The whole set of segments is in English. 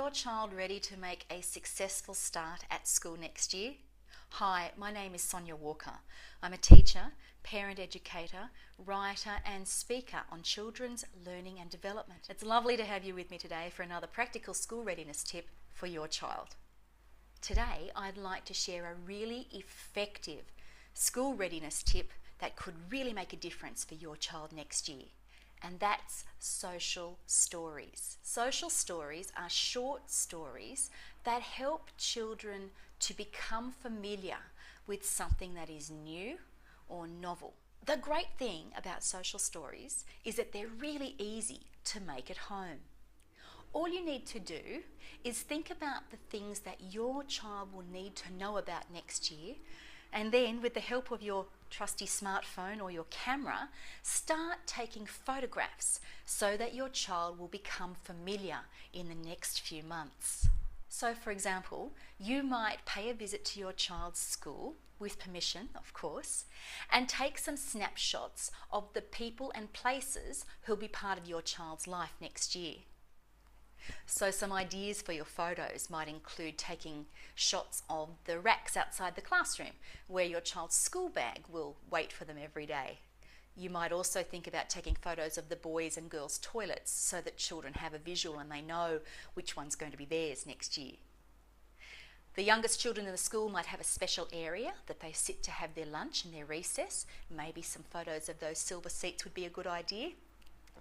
your child ready to make a successful start at school next year? Hi, my name is Sonja Walker. I'm a teacher, parent educator, writer and speaker on children's learning and development. It's lovely to have you with me today for another practical school readiness tip for your child. Today I'd like to share a really effective school readiness tip that could really make a difference for your child next year. And that's social stories. Social stories are short stories that help children to become familiar with something that is new or novel. The great thing about social stories is that they're really easy to make at home. All you need to do is think about the things that your child will need to know about next year, and then with the help of your trusty smartphone or your camera, start taking photographs so that your child will become familiar in the next few months. So for example, you might pay a visit to your child's school, with permission of course, and take some snapshots of the people and places who'll be part of your child's life next year. So some ideas for your photos might include taking shots of the racks outside the classroom where your child's school bag will wait for them every day. You might also think about taking photos of the boys' and girls' toilets so that children have a visual and they know which one's going to be theirs next year. The youngest children in the school might have a special area that they sit to have their lunch and their recess. Maybe some photos of those silver seats would be a good idea.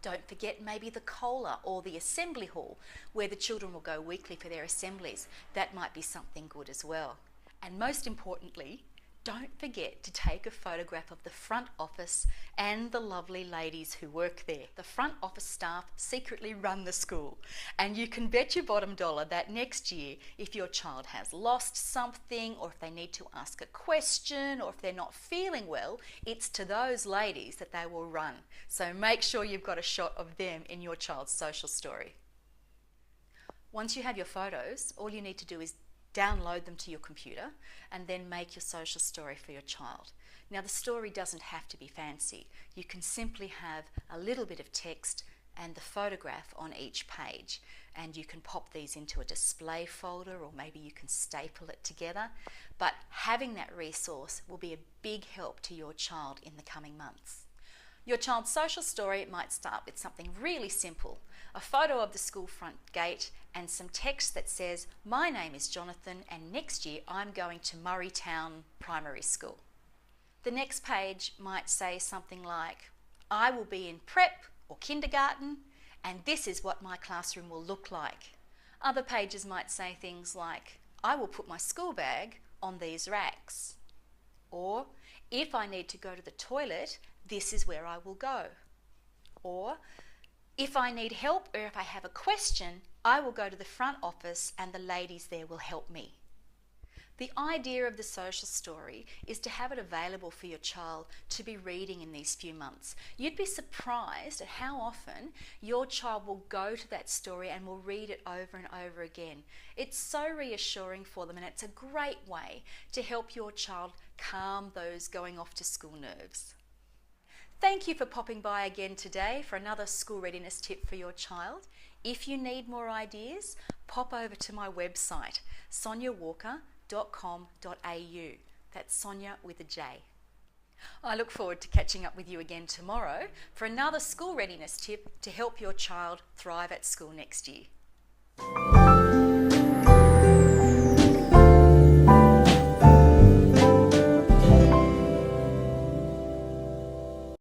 Don't forget maybe the cola or the assembly hall where the children will go weekly for their assemblies. That might be something good as well. And most importantly, don't forget to take a photograph of the front office and the lovely ladies who work there. The front office staff secretly run the school, and you can bet your bottom dollar that next year, if your child has lost something, or if they need to ask a question, or if they're not feeling well, it's to those ladies that they will run. So make sure you've got a shot of them in your child's social story. Once you have your photos, all you need to do is download them to your computer and then make your social story for your child. Now the story doesn't have to be fancy. You can simply have a little bit of text and the photograph on each page, and you can pop these into a display folder, or maybe you can staple it together. But having that resource will be a big help to your child in the coming months. Your child's social story might start with something really simple, a photo of the school front gate and some text that says, "My name is Jonathan and next year I'm going to Murraytown Primary School." The next page might say something like, "I will be in prep or kindergarten and this is what my classroom will look like." Other pages might say things like, "I will put my school bag on these racks," or "If I need to go to the toilet, this is where I will go," or "If I need help or if I have a question, I will go to the front office and the ladies there will help me." The idea of the social story is to have it available for your child to be reading in these few months. You'd be surprised at how often your child will go to that story and will read it over and over again. It's so reassuring for them, and it's a great way to help your child calm those going off to school nerves. Thank you for popping by again today for another school readiness tip for your child. If you need more ideas, pop over to my website, sonjawalker.com.au. That's Sonja with a J. I look forward to catching up with you again tomorrow for another school readiness tip to help your child thrive at school next year.